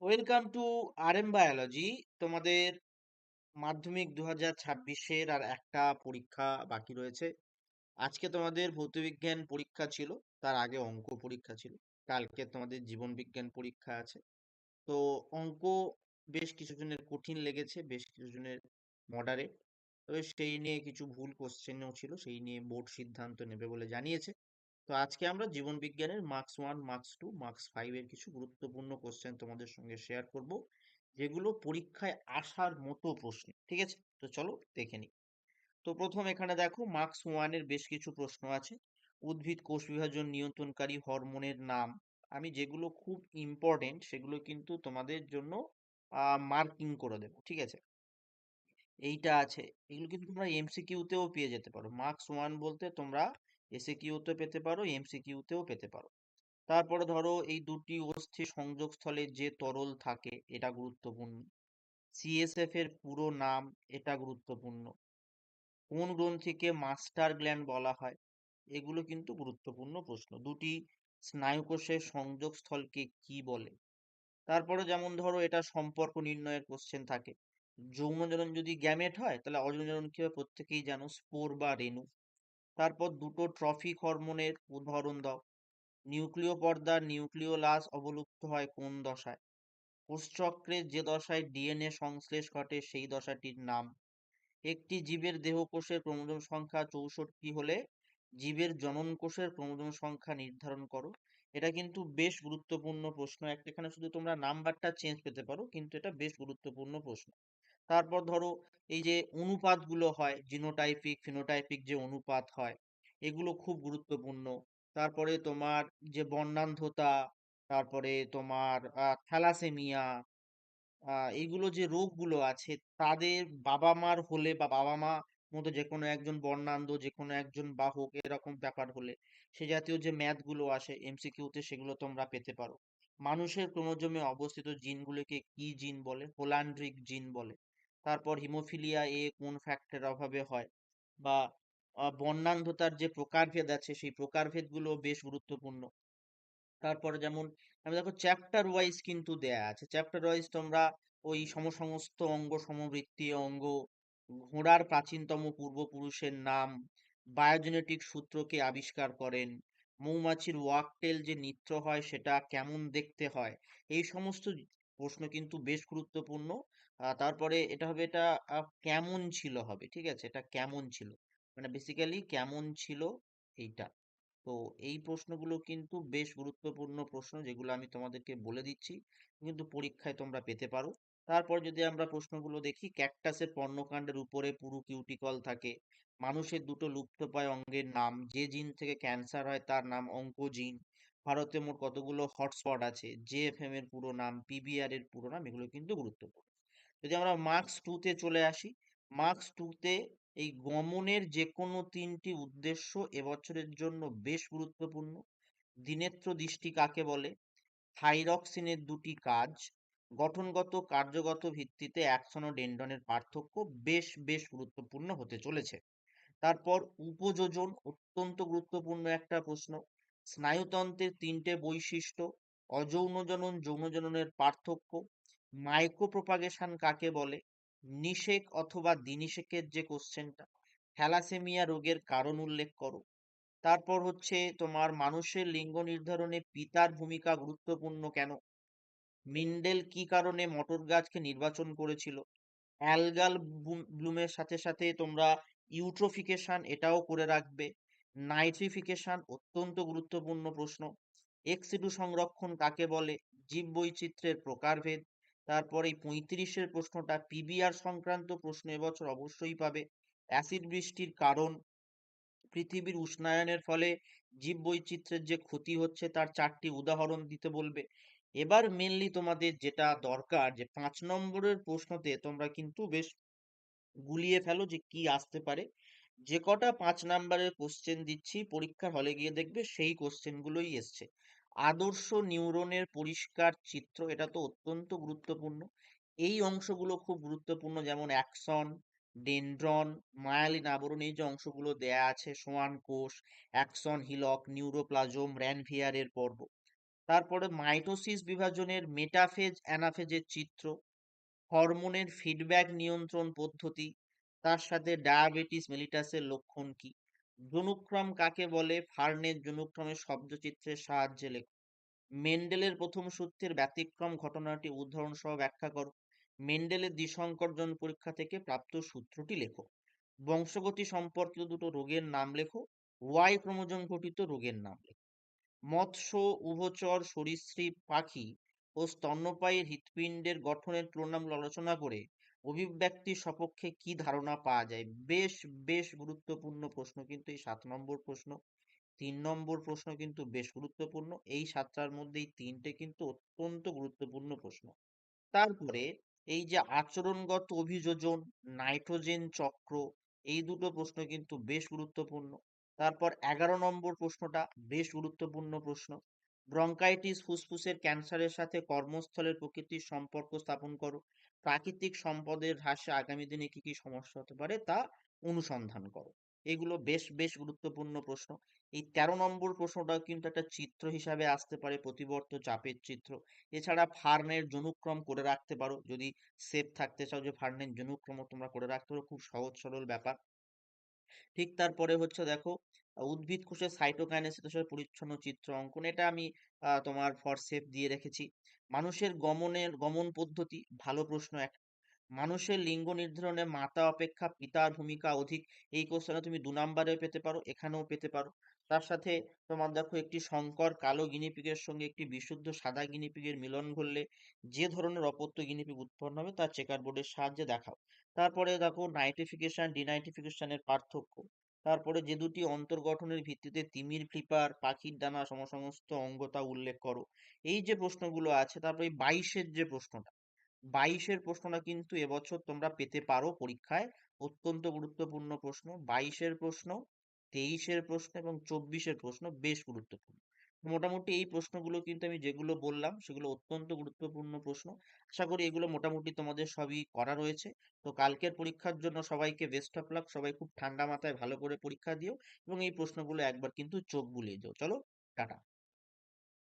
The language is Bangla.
Welcome to RM biology. তোমাদের মাধ্যমিক 2026-এর আর একটা পরীক্ষা বাকি রয়েছে। আজকে তোমাদের ভৌতবিজ্ঞান পরীক্ষা ছিল, তার আগে অঙ্ক পরীক্ষা ছিল। কালকে তোমাদের জীবন বিজ্ঞান পরীক্ষা আছে। তো অঙ্ক বেশ কিছু জনের কঠিন লেগেছে, বেশ কিছু জনের মডারেট। তবে সেই নিয়ে কিছু ভুল কোশ্চেনও ছিল, সেই নিয়ে বোর্ড সিদ্ধান্ত নেবে বলে জানিয়েছে। তো আজকে আমরা জীবন বিজ্ঞানের মার্কস 1, মার্কস 2, মার্কস 5 এর কিছু গুরুত্বপূর্ণ কোশ্চেন তোমাদের সঙ্গে শেয়ার করব, যেগুলো পরীক্ষায় আসার মতো প্রশ্ন। ঠিক আছে, তো চলো দেখে নিই। তো প্রথম এখানে দেখো, মার্কস 1 এর বেশ কিছু প্রশ্ন আছে। উদ্ভিদ কোষ বিভাজন নিয়ন্ত্রণকারী হরমোনের নাম। আমি যেগুলো খুব ইম্পর্টেন্ট সেগুলো কিন্তু তোমাদের জন্য মার্কিং করে দেবো, ঠিক আছে। এইটা আছে, এগুলো কিন্তু তোমরা এমসিকিউতেও পেয়ে যেতে পারো। মার্কস 1 বলতে তোমরা এসএ কিউতেও পেতে পারো, এমসিকিউতেও পেতে পারো। তারপরে ধরো, এই দুটি অস্থির সংযোগস্থলে যে তরল থাকে, এটা গুরুত্বপূর্ণ। সিএসএফ এর পুরো নাম, এটা গুরুত্বপূর্ণ। কোন গ্রন্থিকে মাস্টার গ্ল্যান্ড বলা হয়, এগুলো কিন্তু গুরুত্বপূর্ণ প্রশ্ন। দুটি স্নায়ুকোষের সংযোগস্থলকে কি বলে। তারপরে যেমন ধরো, এটা সম্পর্ক নির্ণয়ের কোশ্চেন থাকে। যৌনজনন যদি গ্যামেট হয়, তাহলে অযৌনজনন কি হয় প্রত্যেকেই জানো, স্পোর বা রেণু। তারপর দুটো ট্রফিক হরমোনের উদাহরণ দাও। নিউক্লিয় পর্দার নিউক্লিওলাস অবলুপ্ত হয় কোন দশায়। কোষচক্রের যে দশায় ডিএনএ সংশ্লেষ ঘটে সেই দশাটির নাম। একটি জীবের দেহকোষের ক্রোমোজোম সংখ্যা 64 হলে জীবের জনন কোষের ক্রোমোজোম সংখ্যা নির্ধারণ করো। এটা কিন্তু বেশ গুরুত্বপূর্ণ প্রশ্ন। একটা এখানে শুধু তোমরা নাম্বারটা চেঞ্জ পেতে পারো, কিন্তু এটা বেশ গুরুত্বপূর্ণ প্রশ্ন। তারপর ধরো, এই যে অনুপাতগুলো হয়, জিনোটাইপিক ফিনোটাইপিক যে অনুপাত হয়, এগুলো খুব গুরুত্বপূর্ণ। তারপরে তোমার যে বর্ণান্ধতা, তারপরে তোমার থ্যালাসেমিয়া, এইগুলো যে রোগগুলো আছে, তাদের বাবা মার হলে বা বাবা মা মতো যে কোনো একজন বর্ণান্ধ, যে কোনো একজন বাহক, এরকম ব্যাপার হলে সে জাতীয় যে ম্যাথগুলো আসে এমসিকিউতে, সেগুলো তোমরা পেতে পারো। মানুষের ক্রোমোজোমে অবস্থিত জিনগুলোকে কি জিন বলে, হোলান্ড্রিক জিন বলে। তারপর হিমোফিলিয়া এ কোন ফ্যাক্টরের অভাবে হয়, বা বর্ণান্ধতার যে প্রকারভেদ আছে সেই প্রকারভেদগুলো বেশ গুরুত্বপূর্ণ। তারপরে যেমন, আমি দেখো চ্যাপ্টার ওয়াইজ কিন্তু দেয়া আছে। চ্যাপ্টার ওয়াইজ তোমরা ওই সমস্ত অঙ্গ, সমবৃত্তীয় অঙ্গ, ঘোড়ার প্রাচীনতম পূর্বপুরুষের নাম, বায়োজেনেটিক সূত্রকে আবিষ্কার করেন, মৌমাছির ওয়ার্কটেল যে নৃত্য হয় সেটা কেমন দেখতে হয়, এই সমস্ত প্রশ্ন কিন্তু বেশ গুরুত্বপূর্ণ। তারপরে এটা হবে, এটা কেমন ছিল হবে, ঠিক আছে, এটা কেমন ছিল, মানে বেসিক্যালি কেমন ছিল এইটা। তো এই প্রশ্নগুলো কিন্তু বেশ গুরুত্বপূর্ণ প্রশ্ন, যেগুলো আমি তোমাদেরকে বলে দিচ্ছি, কিন্তু পরীক্ষায় তোমরা পেতে পারো। তারপর যদি আমরা প্রশ্নগুলো দেখি, ক্যাকটাসের পর্ণকাণ্ডের উপরে পুরু কিউটিকল থাকে। মানুষের দুটো লুপ্তপ্রায় অঙ্গের নাম, যে জিন থেকে ক্যান্সার হয় তার নাম অঙ্কোজিন। ভারতে মোট কতগুলো হটস্পট আছে, জেএফএম এর পুরো নাম, পিবিআর এর পুরো নাম, এগুলো কিন্তু গুরুত্বপূর্ণ। যদি আমরা মার্কস 2 তে চলে আসি, মার্কস 2 তে এই গমনের যে কোনো তিনটি উদ্দেশ্য এবছরের জন্য বেশ গুরুত্বপূর্ণ। দিনেত্র দৃষ্টি কাকে বলে, থাইরক্সিনের দুটি কাজ, গঠনগত কার্যগত ভিত্তিতে অ্যাকসন ও ডেনড্রনের পার্থক্য, বেশ বেশ গুরুত্বপূর্ণ হতে চলেছে। তারপর উপযোজন, অত্যন্ত গুরুত্বপূর্ণ একটা প্রশ্ন। স্নায়ুতন্ত্রের তিনটে বৈশিষ্ট্য, অযৌন জনন, যৌন জননের পার্থক্য, মাইক্রোপ্রোপাগেশন কাকে বলে, নিষেক অথবা দিনিষেকের যে কোশ্চেনটা, থ্যালাসেমিয়া রোগের কারণ উল্লেখ করো। তারপর হচ্ছে তোমার মানুষের লিঙ্গ নির্ধারণে পিতার ভূমিকা গুরুত্বপূর্ণ কেন, মিন্ডেল কি কারণে মটর গাছকে নির্বাচন করেছিল, অ্যালগাল ব্লুমের সাথে সাথে তোমরা ইউট্রোফিকেশন এটাও করে রাখবে। নাইট্রিফিকেশন অত্যন্ত গুরুত্বপূর্ণ প্রশ্ন। এক্সিডু সংরক্ষণ কাকে বলে, জীববৈচিত্র্যের প্রকারভেদ। তারপর এই 35-এর প্রশ্নটা, পিবিআর সংক্রান্ত প্রশ্ন এবছর অবশ্যই পাবে। অ্যাসিড বৃষ্টির কারণ, পৃথিবীর উষ্ণায়নের ফলে জীববৈচিত্র্যের যে ক্ষতি হচ্ছে তার 4টি উদাহরণ দিতে বলবে। এবার মেনলি তোমাদের যেটা দরকার, যে 5 নম্বরের প্রশ্নতে তোমরা কিন্তু বেশ গুলিয়ে ফেলো যে কি আসতে পারে। যে কটা 5 নাম্বারের কোশ্চেন দিচ্ছি, পরীক্ষার হলে গিয়ে দেখবে সেই কোশ্চেনগুলোই এসছে। আদর্শ নিউরনের পরিষ্কার চিত্র, এটা তো অত্যন্ত গুরুত্বপূর্ণ। এই অংশগুলো খুব গুরুত্বপূর্ণ, যেমন অ্যাক্সন, ডেনড্রন, মায়ালিন আবরণ, এই যে অংশগুলো দেয়া আছে, সোয়ান কোষ, অ্যাক্সন, হিলক, নিউরোপ্লাজম, র্যানভিয়ারের পর্ব। তারপরে মাইটোসিস বিভাজনের মেটাফেজ অ্যানাফেজের চিত্র, হরমোনের ফিডব্যাক নিয়ন্ত্রণ পদ্ধতি, তার সাথে ডায়াবেটিস মেলিটাসের লক্ষণ কি, জনুক্রম কাকে বলে, ফার্নের জনুক্রমের শব্দচিত্রের সাহায্যে লেখ, মেন্ডেলের প্রথম সূত্রের ব্যতিক্রম ঘটনাটি উদাহরণ সহ ব্যাখ্যা করো, মেন্ডেলের দ্বিসংকরজন পরীক্ষা থেকে প্রাপ্ত সূত্রটি লেখো, বংশগতি সম্পর্কিত দুটো রোগের নাম লেখো, ওয়াই ক্রোমোজোম ঘটিত রোগের নাম লেখো। মৎস্য, উভচর, সরীসৃপ, পাখি ও স্তন্যপায়ীর হৃৎপিণ্ডের গঠনের তুলনামূলক আলোচনা করে অভিব্যক্তি সপক্ষে কি ধারণা পাওয়া যায়? বেশ বেশ গুরুত্বপূর্ণ প্রশ্ন কিন্তু এই 7 নম্বর প্রশ্ন। 3 নম্বর প্রশ্ন কিন্তু বেশ গুরুত্বপূর্ণ। এই 7টার মধ্যে এই 3টে কিন্তু অত্যন্ত গুরুত্বপূর্ণ প্রশ্ন। তারপরে এই যে আচরণগত অভিযোজন, নাইট্রোজেন চক্র, এই দুটো প্রশ্ন কিন্তু বেশ গুরুত্বপূর্ণ। তারপর 11 নম্বর প্রশ্নটা বেশ গুরুত্বপূর্ণ প্রশ্ন। ব্রঙ্কাইটিস ফুসফুসের ক্যান্সারের সাথে কর্মস্থলের প্রকৃতির সম্পর্ক স্থাপন করো, প্রাকৃতিক সম্পদের হ্রাসে আগামী দিনে কি কি সমস্যা হতে পারে তা অনুসন্ধান করো। এগুলো বেশ বেশ গুরুত্বপূর্ণ প্রশ্ন। এই 13 নম্বর প্রশ্নটাও কিন্তু একটা চিত্র হিসাবে আসতে পারে, প্রতিবর্ত চাপের চিত্র। এছাড়া ফার্নের জনুক্রম করে রাখতে পারো, যদি সেফ থাকতে চাও যে ফার্নের জনুক্রমও তোমরা করে রাখতে পারো, খুব সহজ সরল ব্যাপার। ঠিক তারপরে হচ্ছে দেখো, উদ্ভিদ কোষের সাইটোকাইনেসিসের পরিচ্ছন্ন চিত্র অঙ্কন, এটা আমি তোমার ফর সেফ দিয়ে রেখেছি। মানুষের গমন পদ্ধতি, ভালো প্রশ্ন এক। মানুষের লিঙ্গ নির্ধারণে মাতা অপেক্ষা পিতার ভূমিকা অধিক, এই কোশ্চেনে তুমি 2 নম্বরেও পেতে পারো, এখানেও পেতে পারো। তার সাথে তোমার দেখো, একটি সংকর কালো গিনিপিগের সঙ্গে একটি বিশুদ্ধ সাদা গিনিপিগের মিলন ঘটলে যে ধরনের অপত্য গিনিপিগ উৎপন্ন হবে তা চেকার বোর্ডের সাহায্যে দেখাও। তারপরে দেখো নাইট্রিফিকেশন ডিনাইট্রিফিকেশনের পার্থক্য। তারপরে যে দুটি অন্তর্গঠনের ভিত্তিতে তিমির ফ্লিপার পাখির ডানা সমস্ত অঙ্গ তা উল্লেখ করো। এই যে প্রশ্নগুলো আছে, তারপরে এই 22-এর যে প্রশ্নটা, 22-এর প্রশ্নটা কিন্তু এবছর তোমরা পেতে পারো পরীক্ষায়, অত্যন্ত গুরুত্বপূর্ণ প্রশ্ন। 22-এর প্রশ্ন, 23-এর প্রশ্ন এবং 24-এর প্রশ্ন বেশ গুরুত্বপূর্ণ। মোটামুটি এই প্রশ্নগুলো কিন্তু আমি যেগুলো বললাম সেগুলো অত্যন্ত গুরুত্বপূর্ণ প্রশ্ন। আশা করি এগুলো মোটামুটি তোমাদের সবই করা রয়েছে। তো কালকের পরীক্ষার জন্য সবাইকে বেস্ট অফ লাক, সবাই খুব ঠান্ডা মাথায় ভালো করে পরীক্ষা দিও এবং এই প্রশ্নগুলো একবার কিন্তু চোখ বুলিয়ে দিও। চলো, টাটা।